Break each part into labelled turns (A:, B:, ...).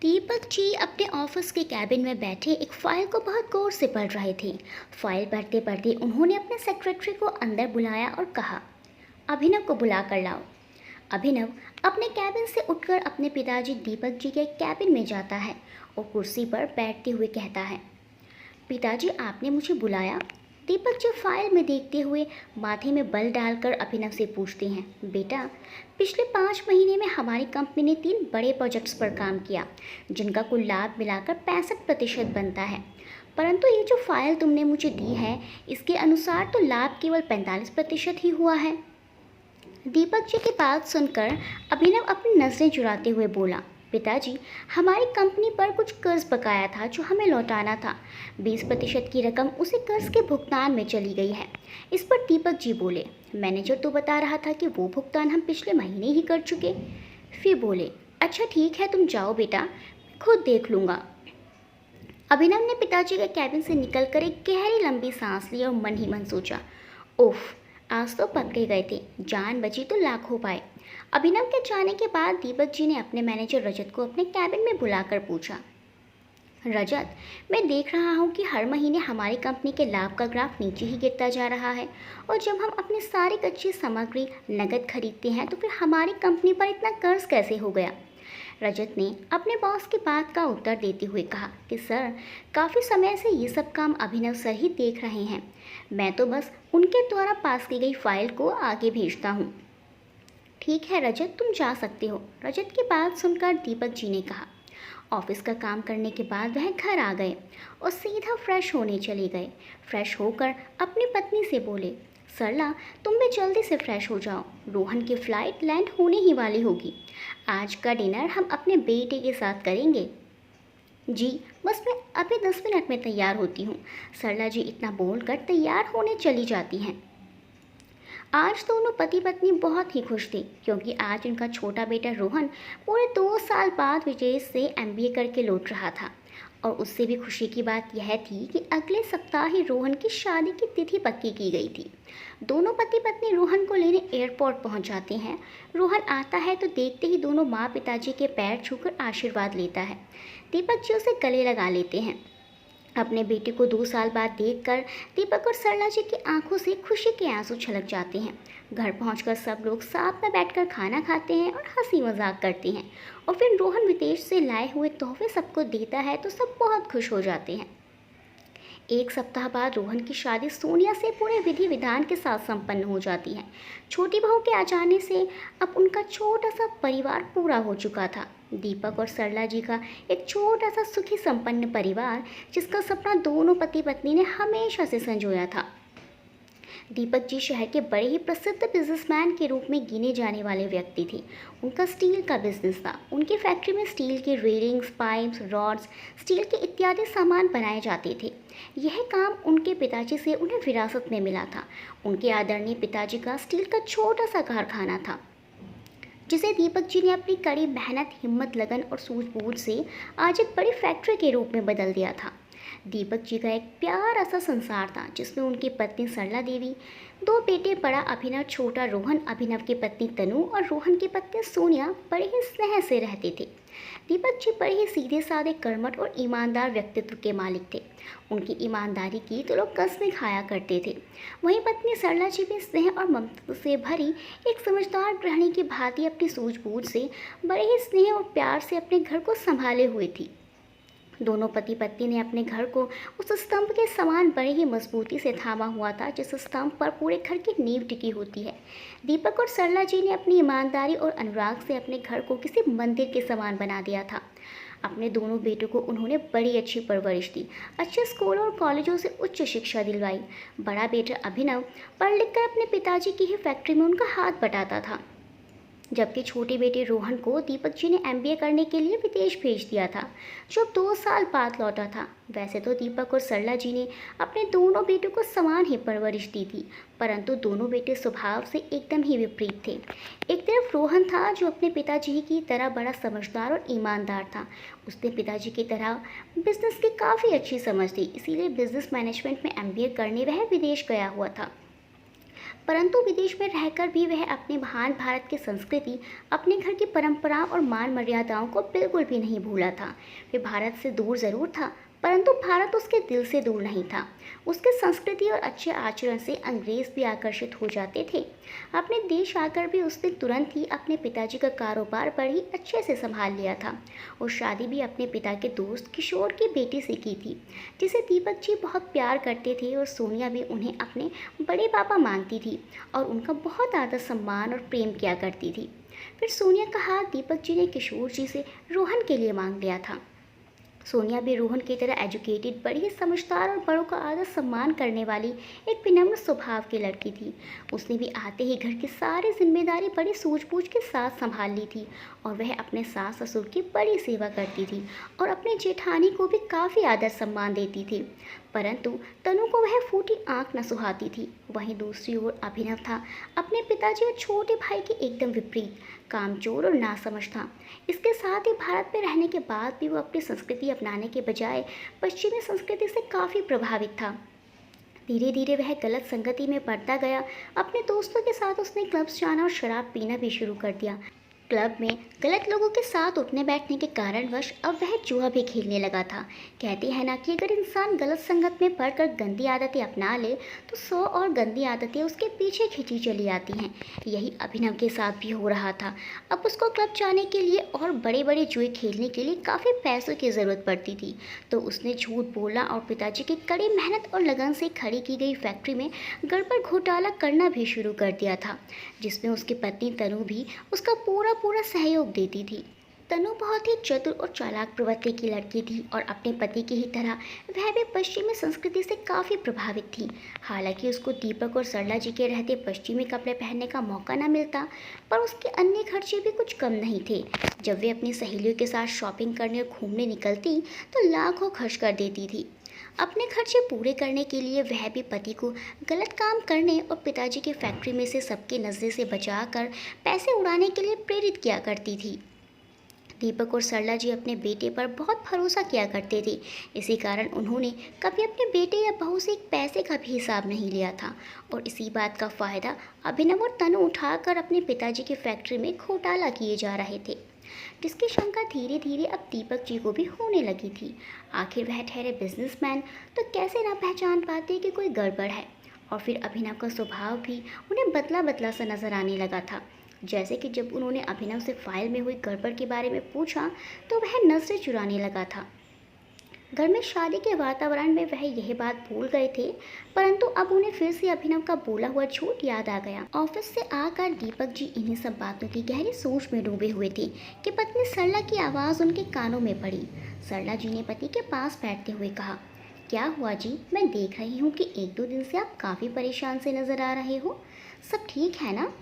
A: दीपक जी अपने ऑफिस के कैबिन में बैठे एक फाइल को बहुत गौर से पढ़ रहे थे। फाइल पढ़ते पढ़ते उन्होंने अपने सेक्रेटरी को अंदर बुलाया और कहा, अभिनव को बुला कर लाओ। अभिनव अपने कैबिन से उठकर अपने पिताजी दीपक जी के कैबिन में जाता है और कुर्सी पर बैठते हुए कहता है, पिताजी आपने मुझे बुलाया? दीपक जी फाइल में देखते हुए माथे में बल डालकर अभिनव से पूछते हैं, बेटा पिछले 5 महीने में हमारी कंपनी ने 3 बड़े प्रोजेक्ट्स पर काम किया जिनका कुल लाभ मिलाकर 65% बनता है। परंतु ये जो फाइल तुमने मुझे दी है इसके अनुसार तो लाभ केवल 45% ही हुआ है। दीपक जी की बात सुनकर अभिनव अपनी नज़रें चुराते हुए बोला, पिताजी हमारी कंपनी पर कुछ कर्ज बकाया था जो हमें लौटाना था। 20% की रकम उसी कर्ज के भुगतान में चली गई है। इस पर दीपक जी बोले, मैनेजर तो बता रहा था कि वो भुगतान हम पिछले महीने ही कर चुके। फिर बोले, अच्छा ठीक है तुम जाओ बेटा, मैं खुद देख लूँगा। अभिनव ने पिताजी के कैबिन से निकलकर एक गहरी लंबी सांस ली और मन ही मन सोचा, ओफ आज तो पकड़े गए थे, जान बची तो लाखों पाए। अभिनव के जाने के बाद दीपक जी ने अपने मैनेजर रजत को अपने कैबिन में बुलाकर पूछा, रजत मैं देख रहा हूँ कि हर महीने हमारी कंपनी के लाभ का ग्राफ नीचे ही गिरता जा रहा है और जब हम अपनी सारी कच्ची सामग्री नकद खरीदते हैं तो फिर हमारी कंपनी पर इतना कर्ज कैसे हो गया। रजत ने अपने बॉस की बात का उत्तर देते हुए कहा कि सर काफ़ी समय से ये सब काम अभिनव सर ही देख रहे हैं, मैं तो बस उनके द्वारा पास की गई फाइल को आगे भेजता हूँ। ठीक है रजत तुम जा सकते हो, रजत की बात सुनकर दीपक जी ने कहा। ऑफिस का काम करने के बाद वह घर आ गए और सीधा फ्रेश होने चले गए। फ्रेश होकर अपनी पत्नी से बोले, सरला तुम भी जल्दी से फ्रेश हो जाओ, रोहन की फ़्लाइट लैंड होने ही वाली होगी। आज का डिनर हम अपने बेटे के साथ करेंगे। जी बस मैं अभी 10 मिनट में तैयार होती हूँ। सरला जी इतना बोलकर तैयार होने चली जाती हैं। आज दोनों पति पत्नी बहुत ही खुश थे क्योंकि आज उनका छोटा बेटा रोहन पूरे 2 साल बाद विदेश से एमबीए करके लौट रहा था। और उससे भी खुशी की बात यह थी कि अगले सप्ताह ही रोहन की शादी की तिथि पक्की की गई थी। दोनों पति पत्नी रोहन को लेने एयरपोर्ट पहुंच जाते हैं। रोहन आता है तो देखते ही दोनों माँ पिताजी के पैर छूकर आशीर्वाद लेता है। दीपक जी उसे गले लगा लेते हैं। अपने बेटे को 2 साल बाद देखकर दीपक और सरला जी की आंखों से खुशी के आंसू छलक जाते हैं। घर पहुंचकर सब लोग साथ में बैठकर खाना खाते हैं और हंसी मजाक करते हैं। और फिर रोहन विदेश से लाए हुए तोहफे सबको देता है तो सब बहुत खुश हो जाते हैं। 1 सप्ताह बाद रोहन की शादी सोनिया से पूरे विधि विधान के साथ संपन्न हो जाती है। छोटी बहू के आ जाने से अब उनका छोटा सा परिवार पूरा हो चुका था। दीपक और सरला जी का एक छोटा सा सुखी संपन्न परिवार जिसका सपना दोनों पति पत्नी ने हमेशा से संजोया था। दीपक जी शहर के बड़े ही प्रसिद्ध बिजनेसमैन के रूप में गिने जाने वाले व्यक्ति थे। उनका स्टील का बिजनेस था। उनकी फैक्ट्री में स्टील के रेलिंग्स, पाइप्स, रॉड्स, स्टील के इत्यादि सामान बनाए जाते थे। यह काम उनके पिताजी से उन्हें विरासत में मिला था। उनके आदरणीय पिताजी का स्टील का छोटा सा कारखाना था जिसे दीपक जी ने अपनी कड़ी मेहनत, हिम्मत, लगन और सूझबूझ से आज एक बड़ी फैक्ट्री के रूप में बदल दिया था। दीपक जी का एक प्यारा सा संसार था जिसमें उनकी पत्नी सरला देवी, 2 बेटे, बड़ा अभिनव, छोटा रोहन, अभिनव की पत्नी तनु और रोहन की पत्नी सोनिया बड़े ही स्नेह से रहते थे। दीपक जी बड़े ही सीधे साधे, कर्मठ और ईमानदार व्यक्तित्व के मालिक थे। उनकी ईमानदारी की तो लोग कसमें खाया करते थे। वहीं पत्नी सरला जी भी स्नेह और ममता से भरी एक समझदार गृहिणी की भांति अपनी सूझबूझ से बड़े ही स्नेह और प्यार से अपने घर को संभाले हुए थी। दोनों पति पत्नी ने अपने घर को उस स्तंभ के समान बड़े ही मजबूती से थामा हुआ था जिस स्तंभ पर पूरे घर की नींव टिकी होती है। दीपक और सरला जी ने अपनी ईमानदारी और अनुराग से अपने घर को किसी मंदिर के समान बना दिया था। अपने दोनों बेटों को उन्होंने बड़ी अच्छी परवरिश दी, अच्छे स्कूलों और कॉलेजों से उच्च शिक्षा दिलवाई। बड़ा बेटा अभिनव पढ़ लिख कर अपने पिताजी की ही फैक्ट्री में उनका हाथ बटाता था, जबकि छोटे बेटे रोहन को दीपक जी ने एमबीए करने के लिए विदेश भेज दिया था, जो 2 साल बाद लौटा था। वैसे तो दीपक और सरला जी ने अपने दोनों बेटों को समान ही परवरिश दी थी, परंतु दोनों बेटे स्वभाव से एकदम ही विपरीत थे। एक तरफ रोहन था जो अपने पिताजी की तरह बड़ा समझदार और ईमानदार था। उसने पिताजी की तरह बिजनेस की काफ़ी अच्छी समझ थी, इसीलिए बिजनेस मैनेजमेंट में एमबीए करने वह विदेश गया हुआ था। परंतु विदेश में रहकर भी वह अपने महान भारत की संस्कृति, अपने घर की परंपराओं और मान मर्यादाओं को बिल्कुल भी नहीं भूला था। वह भारत से दूर ज़रूर था, परंतु भारत उसके दिल से दूर नहीं था। उसके संस्कृति और अच्छे आचरण से अंग्रेज भी आकर्षित हो जाते थे। अपने देश आकर भी उसने तुरंत ही अपने पिताजी का कारोबार बड़ी अच्छे से संभाल लिया था और शादी भी अपने पिता के दोस्त किशोर की बेटी से की थी, जिसे दीपक जी बहुत प्यार करते थे। और सोनिया भी उन्हें अपने बड़े पापा मानती थी और उनका बहुत आदर सम्मान और प्रेम किया करती थी। फिर सोनिया का हाथ दीपक जी ने किशोर जी से रोहन के लिए मांग लिया था। सोनिया भी रोहन की तरह एजुकेटेड, बड़ी ही समझदार और बड़ों का आदर सम्मान करने वाली एक विनम्र स्वभाव की लड़की थी। उसने भी आते ही घर की सारी जिम्मेदारी बड़ी सूझबूझ के साथ संभाल ली थी और वह अपने सास ससुर की बड़ी सेवा करती थी और अपने जेठानी को भी काफ़ी आदर सम्मान देती थी। परंतु तनु को वह फूटी आंख न सुहाती थी। वहीं दूसरी ओर अभिनव था अपने पिताजी और छोटे भाई के एकदम विपरीत, कामचोर और नासमझ था। इसके साथ ही भारत में रहने के बाद भी वो अपनी संस्कृति अपनाने के बजाय पश्चिमी संस्कृति से काफ़ी प्रभावित था। धीरे धीरे वह गलत संगति में पड़ता गया। अपने दोस्तों के साथ उसने क्लब्स जाना और शराब पीना भी शुरू कर दिया। क्लब में गलत लोगों के साथ उठने बैठने के कारणवश अब वह जुआ भी खेलने लगा था। कहते हैं ना कि अगर इंसान गलत संगत में पड़कर गंदी आदतें अपना ले तो 100 और गंदी आदतें उसके पीछे खींची चली आती हैं। यही अभिनव के साथ भी हो रहा था। अब उसको क्लब जाने के लिए और बड़े बड़े जुए खेलने के लिए काफ़ी पैसों की ज़रूरत पड़ती थी, तो उसने झूठ बोलना और पिताजी की कड़ी मेहनत और लगन से खड़ी की गई फैक्ट्री में गड़बड़ घोटाला करना भी शुरू कर दिया था, जिसमें उसकी पत्नी तनु भी उसका पूरा सहयोग देती थी। तनु बहुत ही चतुर और चालाक प्रवृत्ति की लड़की थी और अपने पति की ही तरह वह भी पश्चिमी संस्कृति से काफ़ी प्रभावित थी। हालांकि उसको दीपक और सरला जी के रहते पश्चिमी कपड़े पहनने का मौका न मिलता, पर उसके अन्य खर्चे भी कुछ कम नहीं थे। जब वे अपनी सहेलियों के साथ शॉपिंग करने और घूमने निकलती तो लाखों खर्च कर देती थी। अपने खर्चे पूरे करने के लिए वह भी पति को गलत काम करने और पिताजी की फैक्ट्री में से सबके नज़र से बचाकर पैसे उड़ाने के लिए प्रेरित किया करती थी। दीपक और सरला जी अपने बेटे पर बहुत भरोसा किया करते थे। इसी कारण उन्होंने कभी अपने बेटे या बहू से एक पैसे का भी हिसाब नहीं लिया था और इसी बात का फ़ायदा अभिनव और तनु उठाकर अपने पिताजी की फैक्ट्री में घोटाला किए जा रहे थे, जिसकी शंका धीरे धीरे अब दीपक जी को भी होने लगी थी। आखिर वह ठहरे बिजनेसमैन, तो कैसे ना पहचान पाते कि कोई गड़बड़ है। और फिर अभिनव का स्वभाव भी उन्हें बदला बदला सा नजर आने लगा था। जैसे कि जब उन्होंने अभिनव से फाइल में हुई गड़बड़ के बारे में पूछा तो वह नजरें चुराने लगा था। घर में शादी के वातावरण में वह यह बात भूल गए थे, परंतु अब उन्हें फिर से अभिनव का बोला हुआ झूठ याद आ गया। ऑफिस से आकर दीपक जी इन्हीं सब बातों की गहरी सोच में डूबे हुए थे कि पत्नी सरला की आवाज़ उनके कानों में पड़ी। सरला जी ने पति के पास बैठते हुए कहा, क्या हुआ जी? मैं देख रही हूँ कि 1-2 दिन से आप काफ़ी परेशान से नज़र आ रहे हो। सब ठीक है ना?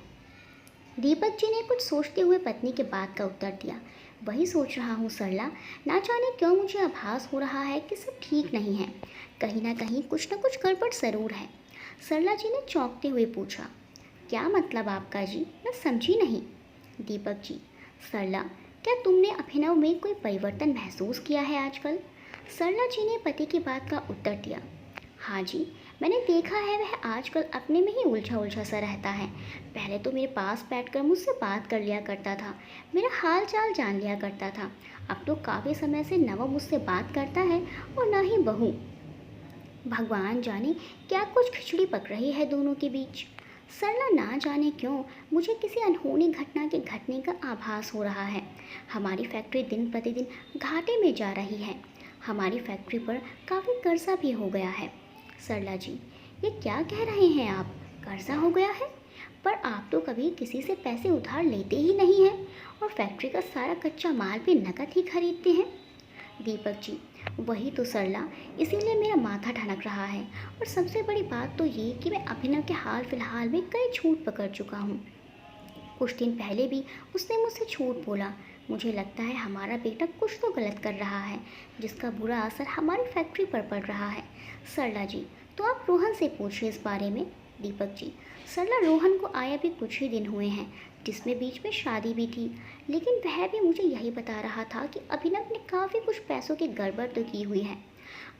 A: दीपक जी ने कुछ सोचते हुए पत्नी के बात का उत्तर दिया, वही सोच रहा हूँ सरला, ना जाने क्यों मुझे आभास हो रहा है कि सब ठीक नहीं है। कहीं ना कहीं कुछ न कुछ गड़बड़ ज़रूर है। सरला जी ने चौंकते हुए पूछा, क्या मतलब आपका जी? मैं समझी नहीं। दीपक जी, सरला, क्या तुमने अभिनव में कोई परिवर्तन महसूस किया है आजकल? सरला जी ने पति की बात का उत्तर दिया, हाँ जी, मैंने देखा है वह आजकल अपने में ही उलझा उलझा सा रहता है। पहले तो मेरे पास बैठकर मुझसे बात कर लिया करता था, मेरा हाल चाल जान लिया करता था। अब तो काफ़ी समय से न वो मुझसे बात करता है और न ही बहू। भगवान जाने क्या कुछ खिचड़ी पक रही है दोनों के बीच। सरला, ना जाने क्यों मुझे किसी अनहोनी घटना के घटने का आभास हो रहा है। हमारी फैक्ट्री दिन प्रतिदिन घाटे में जा रही है। हमारी फैक्ट्री पर काफ़ी कर्जा भी हो गया है। सरला जी, ये क्या कह रहे हैं आप? कर्जा हो गया है? पर आप तो कभी किसी से पैसे उधार लेते ही नहीं हैं और फैक्ट्री का सारा कच्चा माल भी नकद ही खरीदते हैं। दीपक जी, वही तो सरला, इसीलिए मेरा माथा ठनक रहा है। और सबसे बड़ी बात तो ये कि मैं अभिनव के हाल फिलहाल में कई झूठ पकड़ चुका हूँ। कुछ दिन पहले भी उसने मुझसे झूठ बोला। मुझे लगता है हमारा बेटा कुछ तो गलत कर रहा है, जिसका बुरा असर हमारी फैक्ट्री पर पड़ रहा है। सरला जी, तो आप रोहन से पूछिए इस बारे में। दीपक जी, सरला, रोहन को आया भी कुछ ही दिन हुए हैं, जिसमें बीच में शादी भी थी, लेकिन वह भी मुझे यही बता रहा था कि अभिनव ने काफ़ी कुछ पैसों की गड़बड़ तो की हुई है।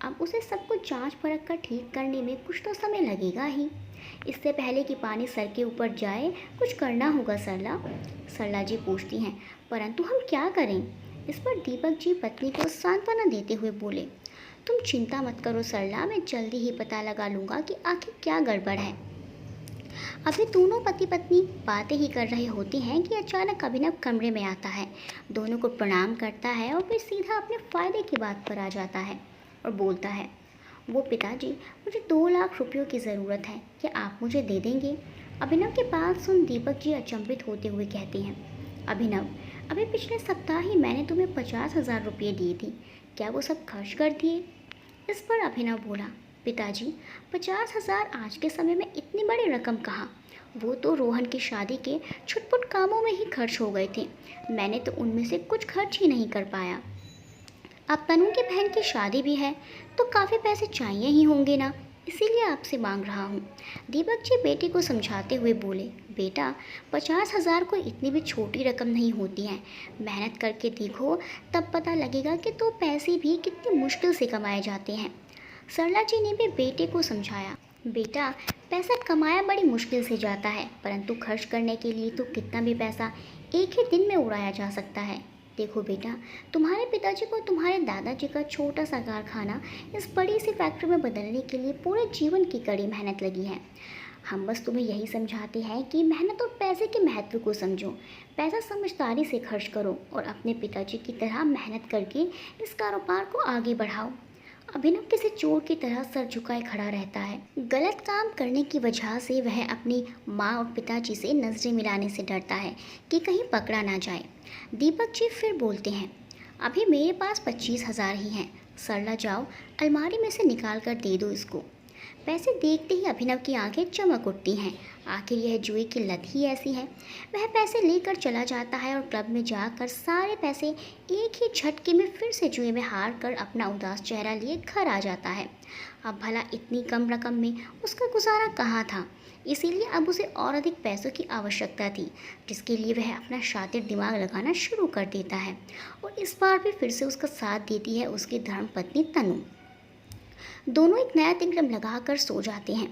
A: अब उसे सब कुछ जांच परख कर ठीक करने में कुछ तो समय लगेगा ही। इससे पहले कि पानी सर के ऊपर जाए कुछ करना होगा सरला। सरला जी पूछती हैं, परंतु हम क्या करें? इस पर दीपक जी पत्नी को सांत्वना देते हुए बोले, तुम चिंता मत करो सरला, मैं जल्दी ही पता लगा लूँगा कि आखिर क्या गड़बड़ है। अभी दोनों पति पत्नी बातें ही कर रहे होते हैं कि अचानक अभिनव कमरे में आता है, दोनों को प्रणाम करता है और फिर सीधा अपने फ़ायदे की बात पर आ जाता है और बोलता है, वो पिताजी, मुझे 2 लाख रुपयों की ज़रूरत है, क्या आप मुझे दे देंगे? अभिनव की बात सुन दीपक जी अचंभित होते हुए कहते हैं, अभिनव, अभी पिछले सप्ताह ही मैंने तुम्हें 50,000 रुपये दिए थे, क्या वो सब खर्च कर दिए? इस पर अभिनव बोला, पिताजी, 50,000 आज के समय में इतनी बड़ी रकम कहाँ? वो तो रोहन की शादी के छुटपुट कामों में ही खर्च हो गए थे, मैंने तो उनमें से कुछ खर्च ही नहीं कर पाया। अब तनु की बहन की शादी भी है तो काफ़ी पैसे चाहिए ही होंगे ना, इसीलिए आपसे मांग रहा हूँ। दीपक जी बेटे को समझाते हुए बोले, बेटा, 50,000 कोई इतनी भी छोटी रकम नहीं होती है, मेहनत करके देखो तब पता लगेगा कि तो पैसे भी कितनी मुश्किल से कमाए जाते हैं। सरला जी ने भी बेटे को समझाया, बेटा, पैसा कमाया बड़ी मुश्किल से जाता है, परंतु खर्च करने के लिए तो कितना भी पैसा एक ही दिन में उड़ाया जा सकता है। देखो बेटा, तुम्हारे पिताजी को तुम्हारे दादाजी का छोटा सा कारखाना इस बड़ी सी फैक्ट्री में बदलने के लिए पूरे जीवन की कड़ी मेहनत लगी है। हम बस तुम्हें यही समझाते हैं कि मेहनत और पैसे के महत्व को समझो, पैसा समझदारी से खर्च करो और अपने पिताजी की तरह मेहनत करके इस कारोबार को आगे बढ़ाओ। अभिनव किसी चोर की तरह सर झुकाए खड़ा रहता है। गलत काम करने की वजह से वह अपनी माँ और पिताजी से नजरें मिलाने से डरता है कि कहीं पकड़ा ना जाए। दीपक जी फिर बोलते हैं, अभी मेरे पास 25,000 ही हैं, सरला जाओ अलमारी में से निकाल कर दे दो इसको। पैसे देखते ही अभिनव की आंखें चमक उठती हैं, आखिर यह जुए की लत ही ऐसी है। वह पैसे लेकर चला जाता है और क्लब में जाकर सारे पैसे एक ही झटके में फिर से जुए में हार कर अपना उदास चेहरा लिए घर आ जाता है। अब भला इतनी कम रकम में उसका गुजारा कहाँ था, इसीलिए अब उसे और अधिक पैसों की आवश्यकता थी, जिसके लिए वह अपना शातिर दिमाग लगाना शुरू कर देता है। और इस बार भी फिर से उसका साथ देती है उसकी धर्मपत्नी तनु। दोनों एक नया तिकड़म लगाकर सो जाते हैं,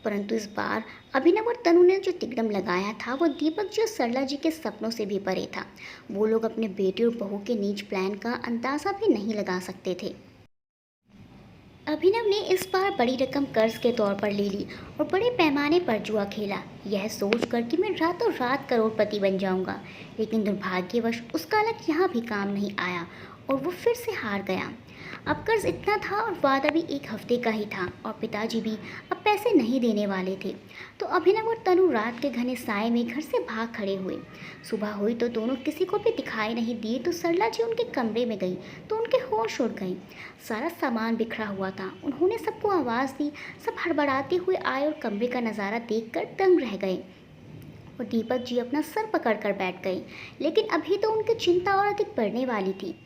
A: परंतु इस बार अभिनव और तनु ने जो तिकड़म लगाया था वो दीपक जी और सरला जी के सपनों से भी परे था। वो लोग अपने बेटे और बहू के नीच प्लान का अंदाज़ा भी नहीं लगा सकते थे। अभिनव ने इस बार बड़ी रकम कर्ज के तौर पर ले ली और बड़े पैमाने पर जुआ खेला, यह सोचकर कि मैं रातों रात करोड़पति बन जाऊंगा। लेकिन दुर्भाग्यवश उसका लक यहाँ भी काम नहीं आया और वो फिर से हार गया। अब कर्ज इतना था और वादा भी 1 हफ्ते का ही था और पिताजी भी अब पैसे नहीं देने वाले थे। तो अभिनव और तनु रात के घने साए में घर से भाग खड़े हुए। सुबह हुई तो दोनों किसी को भी दिखाई नहीं दिए। तो सरला जी उनके कमरे में गई तो उनके होश उड़ गए। सारा सामान बिखरा हुआ था। उन्होंने सबको आवाज़ दी, सब हड़बड़ाते हुए आए और कमरे का नज़ारा देखकर दंग रह गए। और दीपक जी अपना सर पकड़ कर बैठ गए। लेकिन अभी तो उनकी चिंता और अधिक बढ़ने वाली थी।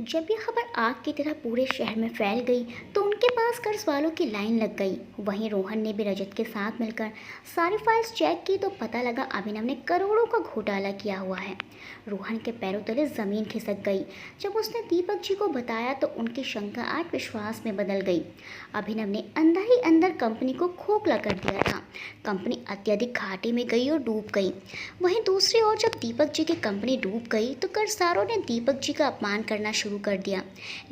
A: जब यह खबर आग की तरह पूरे शहर में फैल गई तो उनके पास कर्ज वालों की लाइन लग गई। वहीं रोहन ने भी रजत के साथ मिलकर सारी फाइल्स चेक की तो पता लगा अभिनव ने करोड़ों का घोटाला किया हुआ है। रोहन के पैरों तले ज़मीन खिसक गई। जब उसने दीपक जी को बताया तो उनकी शंका आज विश्वास में बदल गई। अभिनव ने अंदर ही अंदर कंपनी को खोखला कर दिया था। कंपनी अत्यधिक घाटे में गई और डूब गई। वहीं दूसरी ओर जब दीपक जी की कंपनी डूब गई तो कर्जदारों ने दीपक जी का अपमान करना शुरू कर दिया,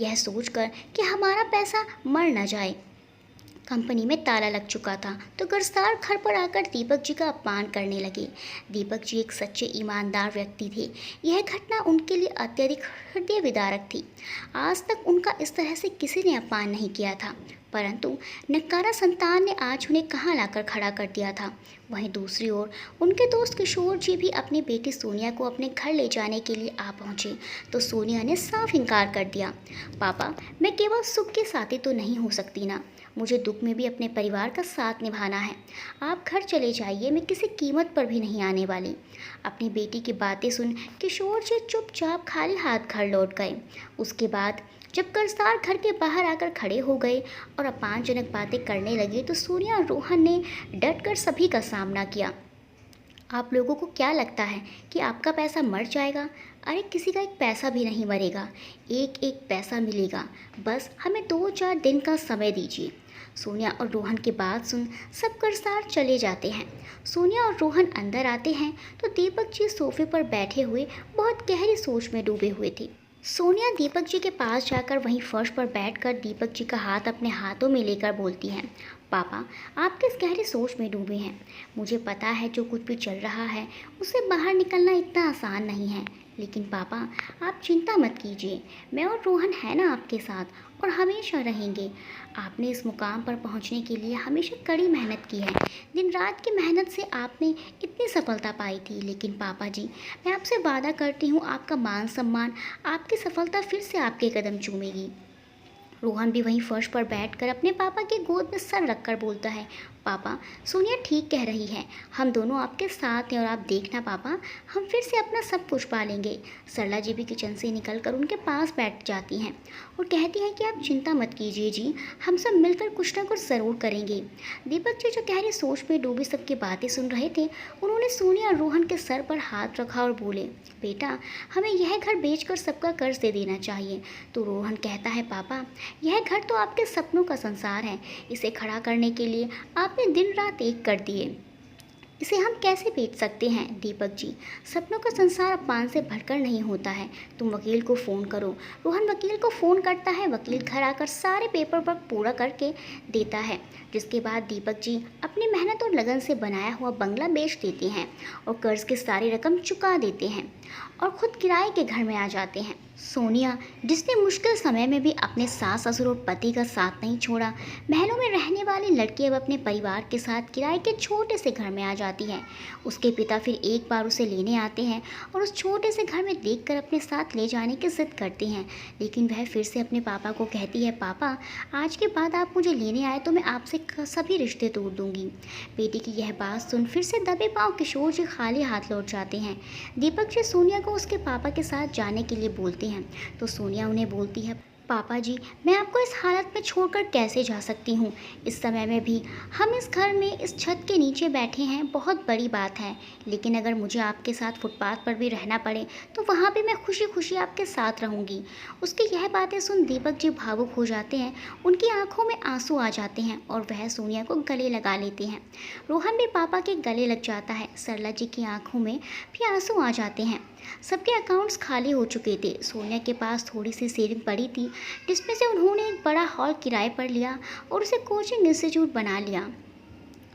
A: यह सोचकर कि हमारा पैसा मर न जाए। कंपनी में ताला लग चुका था तो कर्जदार घर पर आकर दीपक जी का अपमान करने लगे। दीपक जी एक सच्चे ईमानदार व्यक्ति थे। यह घटना उनके लिए अत्यधिक हृदय विदारक थी। आज तक उनका इस तरह से किसी ने अपमान नहीं किया था, परंतु नकारा संतान ने आज उन्हें कहाँ लाकर खड़ा कर दिया था। वहीं दूसरी ओर उनके दोस्त किशोर जी भी अपनी बेटी सोनिया को अपने घर ले जाने के लिए आ पहुँचे तो सोनिया ने साफ इनकार कर दिया। पापा, मैं केवल सुख के साथी तो नहीं हो सकती ना, मुझे दुख में भी अपने परिवार का साथ निभाना है। आप घर चले जाइए, मैं किसी कीमत पर भी नहीं आने वाली। अपनी बेटी की बातें सुन किशोर जी चुपचाप खाली हाथ घर लौट गए। उसके बाद जब कर्जदार घर के बाहर आकर खड़े हो गए और अपमानजनक बातें करने लगे तो सोनिया और रोहन ने डटकर सभी का सामना किया। आप लोगों को क्या लगता है कि आपका पैसा मर जाएगा? अरे किसी का एक पैसा भी नहीं मरेगा, एक एक पैसा मिलेगा। बस हमें 2-4 दिन का समय दीजिए। सोनिया और रोहन की बात सुन सब करसार चले जाते हैं। सोनिया और रोहन अंदर आते हैं तो दीपक जी सोफे पर बैठे हुए बहुत गहरी सोच में डूबे हुए थे। सोनिया दीपक जी के पास जाकर वहीं फर्श पर बैठकर दीपक जी का हाथ अपने हाथों में लेकर बोलती हैं, पापा आप किस गहरी सोच में डूबे हैं। मुझे पता है जो कुछ भी चल रहा है उससे बाहर निकलना इतना आसान नहीं है, लेकिन पापा आप चिंता मत कीजिए, मैं और रोहन है ना आपके साथ और हमेशा रहेंगे। आपने इस मुकाम पर पहुंचने के लिए हमेशा कड़ी मेहनत की है, दिन रात की मेहनत से आपने इतनी सफलता पाई थी। लेकिन पापा जी मैं आपसे वादा करती हूँ आपका मान सम्मान, आपकी सफलता फिर से आपके कदम चूमेगी। रोहन भी वहीं फर्श पर बैठकर अपने पापा की गोद में सर रखकर बोलता है, पापा सोनिया ठीक कह रही है, हम दोनों आपके साथ हैं और आप देखना पापा हम फिर से अपना सब कुछ पालेंगे। सरला जी भी किचन से निकलकर उनके पास बैठ जाती हैं और कहती हैं कि आप चिंता मत कीजिए जी, हम सब मिलकर कुछ ना कुछ ज़रूर करेंगे। दीपक जी जो गहरी सोच में डूबी सबकी बातें सुन रहे थे, उन्होंने सोनिया और रोहन के सर पर हाथ रखा और बोले, बेटा हमें यह घर बेचकर सबका कर्ज दे देना चाहिए। तो रोहन कहता है, पापा यह घर तो आपके सपनों का संसार है, इसे खड़ा करने के लिए आपने दिन रात एक कर दिए, इसे हम कैसे बेच सकते हैं। दीपक जी सपनों का संसार अपमान से भरकर नहीं होता है, तुम वकील को फ़ोन करो। रोहन वकील को फ़ोन करता है, वकील घर आकर सारे पेपर वर्क पूरा करके देता है, जिसके बाद दीपक जी अपनी मेहनत और लगन से बनाया हुआ बंगला बेच देते हैं और कर्ज की सारी रकम चुका देते हैं और खुद किराए के घर में आ जाते हैं। सोनिया जिसने मुश्किल समय में भी अपने सास ससुर और पति का साथ नहीं छोड़ा, महलों में रहने वाली लड़की अब अपने परिवार के साथ किराए के छोटे से घर में आ जाती है। उसके पिता फिर एक बार उसे लेने आते हैं और उस छोटे से घर में देखकर अपने साथ ले जाने की जिद करते हैं, लेकिन वह फिर से अपने पापा को कहती है, पापा आज के बाद आप मुझे लेने आए तो मैं आपसे सभी रिश्ते तोड़ दूंगी। बेटी की यह बात सुन फिर से दबे पांव किशोर जी खाली हाथ लौट जाते हैं। दीपक जी सोनिया को उसके पापा के साथ जाने के लिए बोलते हैं तो सोनिया उन्हें बोलती है, पापा जी मैं आपको इस हालत में छोड़कर कैसे जा सकती हूँ। इस समय में भी हम इस घर में इस छत के नीचे बैठे हैं, बहुत बड़ी बात है, लेकिन अगर मुझे आपके साथ फुटपाथ पर भी रहना पड़े तो वहाँ भी मैं खुशी खुशी आपके साथ रहूँगी। उसकी यह बातें सुन दीपक जी भावुक हो जाते हैं, उनकी आंखों में आंसू आ जाते हैं और वह सोनिया को गले लगा लेते हैं। रोहन भी पापा के गले लग जाता है, सरला जी की आंखों में भी आंसू आ जाते हैं। सबके अकाउंट्स खाली हो चुके थे। सोनिया के पास थोड़ी सी सेविंग पड़ी थी, जिसमें से उन्होंने एक बड़ा हॉल किराए पर लिया और उसे कोचिंग इंस्टीट्यूट बना लिया।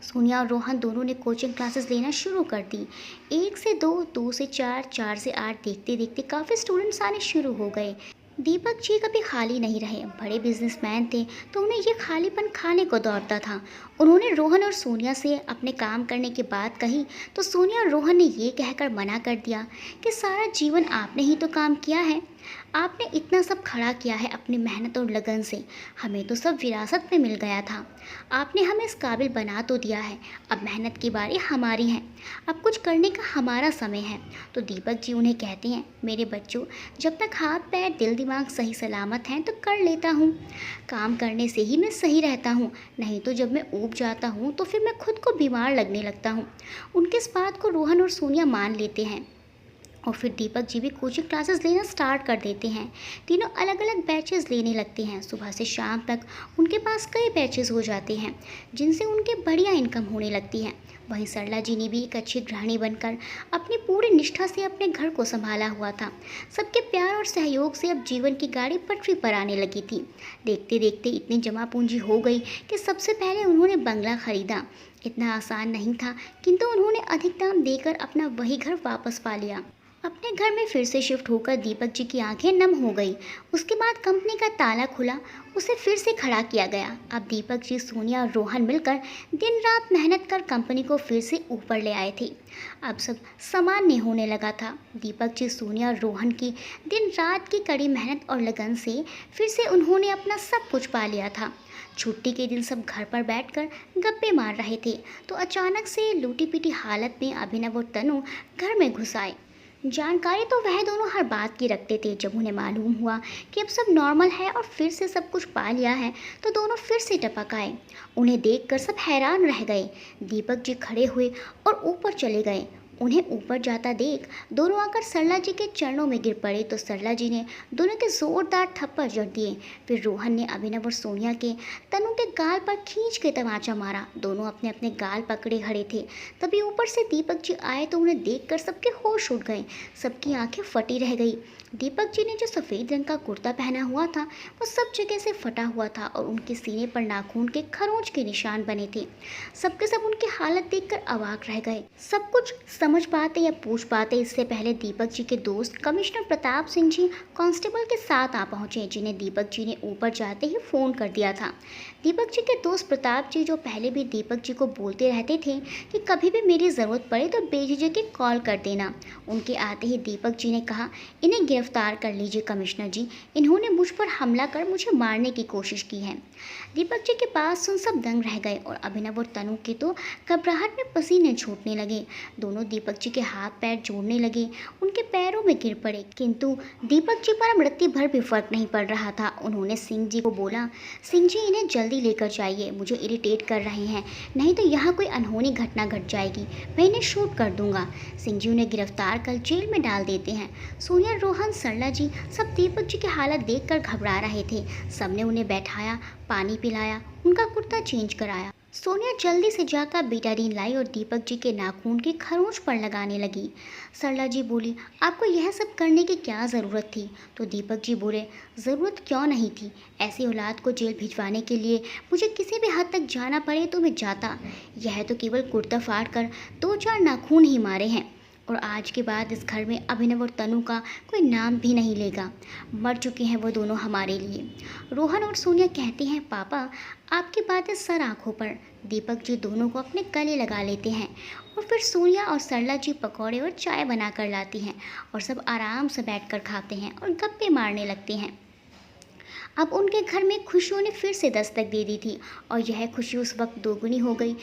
A: सोनिया और रोहन दोनों ने कोचिंग क्लासेस लेना शुरू कर दी। 1 से 2, 2 से 4, 4 से 8 देखते देखते काफ़ी स्टूडेंट्स आने शुरू हो गए। दीपक जी कभी खाली नहीं रहे, बड़े बिजनेसमैन थे तो उन्हें ये खालीपन खाने को दौड़ता था। उन्होंने रोहन और सोनिया से अपने काम करने की बात कही तो सोनिया और रोहन ने ये कहकर मना कर दिया कि सारा जीवन आपने ही तो काम किया है, आपने इतना सब खड़ा किया है अपनी मेहनत और लगन से, हमें तो सब विरासत में मिल गया था, आपने हमें इस काबिल बना तो दिया है, अब मेहनत की बारी हमारी है, अब कुछ करने का हमारा समय है। तो दीपक जी उन्हें कहते हैं, मेरे बच्चों जब तक हाथ पैर दिल दिमाग सही सलामत हैं तो कर लेता हूँ, काम करने से ही मैं सही रहता हूँ, नहीं तो जब मैं ऊब जाता हूँ तो फिर मैं खुद को बीमार लगने लगता हूँ। उनके इस बात को रोहन और सोनिया मान लेते हैं और फिर दीपक जी भी कोचिंग क्लासेस लेना स्टार्ट कर देते हैं। तीनों अलग अलग बैचेस लेने लगते हैं। सुबह से शाम तक उनके पास कई बैचेस हो जाते हैं, जिनसे उनके बढ़िया इनकम होने लगती है। वहीं सरला जी ने भी एक अच्छी गृहिणी बनकर अपनी पूरी निष्ठा से अपने घर को संभाला हुआ था। सबके प्यार और सहयोग से अब जीवन की गाड़ी पटरी पर आने लगी थी। देखते देखते इतनी जमा पूंजी हो गई कि सबसे पहले उन्होंने बंगला खरीदा। इतना आसान नहीं था, किंतु उन्होंने अधिक दाम देकर अपना वही घर वापस पा लिया। अपने घर में फिर से शिफ्ट होकर दीपक जी की आंखें नम हो गई। उसके बाद कंपनी का ताला खुला, उसे फिर से खड़ा किया गया। अब दीपक जी सोनिया और रोहन मिलकर दिन रात मेहनत कर कंपनी को फिर से ऊपर ले आए थे। अब सब सामान्य होने लगा था। दीपक जी सोनिया और रोहन की दिन रात की कड़ी मेहनत और लगन से फिर से उन्होंने अपना सब कुछ पा लिया था। छुट्टी के दिन सब घर पर बैठकर गप्पे मार रहे थे तो अचानक से लूटी पीटी हालत में अभिनव और तनु घर में घुस आए। जानकारी तो वह दोनों हर बात की रखते थे। जब उन्हें मालूम हुआ कि अब सब नॉर्मल है और फिर से सब कुछ पा लिया है तो दोनों फिर से टपक आए। उन्हें देखकर सब हैरान रह गए। दीपक जी खड़े हुए और ऊपर चले गए। उन्हें ऊपर जाता देख दोनों आकर सरला जी के चरणों में गिर पड़े तो सरला जी ने दोनों के जोरदार थप्पड़ जड़ दिए। फिर रोहन ने अभिनव और सोनिया के तनु के गाल पर खींच के तमाचा मारा। दोनों अपने अपने गाल पकड़े खड़े थे। तभी ऊपर से दीपक जी आए तो उन्हें देखकर सबके होश उड़ गए। सबकी आंखें फटी रह गई। दीपक जी ने जो सफ़ेद रंग का कुर्ता पहना हुआ था वो सब जगह से फटा हुआ था और उनके सीने पर नाखून के खरोंच के निशान बने थे। सबके सब उनकी हालत देखकर अवाक रह गए। सब कुछ समझ पाते या पूछ पाते इससे पहले दीपक जी के दोस्त कमिश्नर प्रताप सिंह जी कांस्टेबल के साथ आ पहुंचे, जिन्हें दीपक जी ने ऊपर जाते ही फ़ोन कर दिया था। दीपक जी के दोस्त प्रताप जी, जो पहले भी दीपक जी को बोलते रहते थे कि कभी भी मेरी ज़रूरत पड़े तो बेझिझक कॉल कर देना, उनके आते ही दीपक जी ने कहा, इन्हें गिरफ्तार कर लीजिए कमिश्नर जी, इन्होंने मुझ पर हमला कर मुझे मारने की कोशिश की है। दीपक जी के पास सुन सब दंग रह गए और अभिनव और तनु के तो घबराहट में पसीने छूटने लगे। दोनों दीपक जी के हाथ पैर जोड़ने लगे, उनके पैरों में गिर पड़े, किंतु दीपक जी पर मृत्यु भर भी फर्क नहीं पड़ रहा था। उन्होंने सिंह जी को बोला, सिंह जी इन्हें जल्दी लेकर जाइए, मुझे इरिटेट कर रहे हैं, नहीं तो यहाँ कोई अनहोनी घटना घट जाएगी, मैं इन्हें शूट कर दूंगा। सिंह जी उन्हें गिरफ्तार कर जेल में डाल देते हैं। सोनिया, रोहन, सरला जी सब दीपक जी की हालत देखकर घबरा रहे थे। सबने उन्हें बैठाया, पानी पिलाया, उनका कुर्ता चेंज कराया। सोनिया जल्दी से जाकर बेटाडीन लाई और दीपक जी के नाखून की खरोंच पर लगाने लगी। सरला जी बोली, आपको यह सब करने की क्या ज़रूरत थी? तो दीपक जी बोले, ज़रूरत क्यों नहीं थी, ऐसी औलाद को जेल भिजवाने के लिए मुझे किसी भी हद तक जाना पड़े तो मैं जाता। यह तो केवल कुर्ता फाड़ कर 2-4 नाखून ही मारे हैं और आज के बाद इस घर में अभिनव और तनु का कोई नाम भी नहीं लेगा। मर चुके हैं वो दोनों हमारे लिए। रोहन और सोनिया कहती हैं, पापा आपकी बातें सर आंखों पर। दीपक जी दोनों को अपने गले लगा लेते हैं और फिर सोनिया और सरला जी पकौड़े और चाय बना कर लाती हैं और सब आराम से बैठकर खाते हैं और गप्पे मारने लगते हैं। अब उनके घर में खुशियों ने फिर से दस्तक दे दी थी और यह खुशी उस वक्त दोगुनी हो गई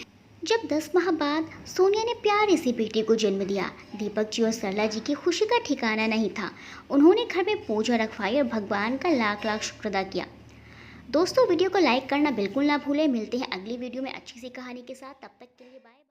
A: जब 10 माह बाद सोनिया ने प्यारी सी बेटी को जन्म दिया। दीपक जी और सरला जी की खुशी का ठिकाना नहीं था। उन्होंने घर में पूजा रखवाई और भगवान का लाख लाख शुक्र अदा किया। दोस्तों, वीडियो को लाइक करना बिल्कुल ना भूलें। मिलते हैं अगली वीडियो में अच्छी सी कहानी के साथ। तब तक के लिए बाय।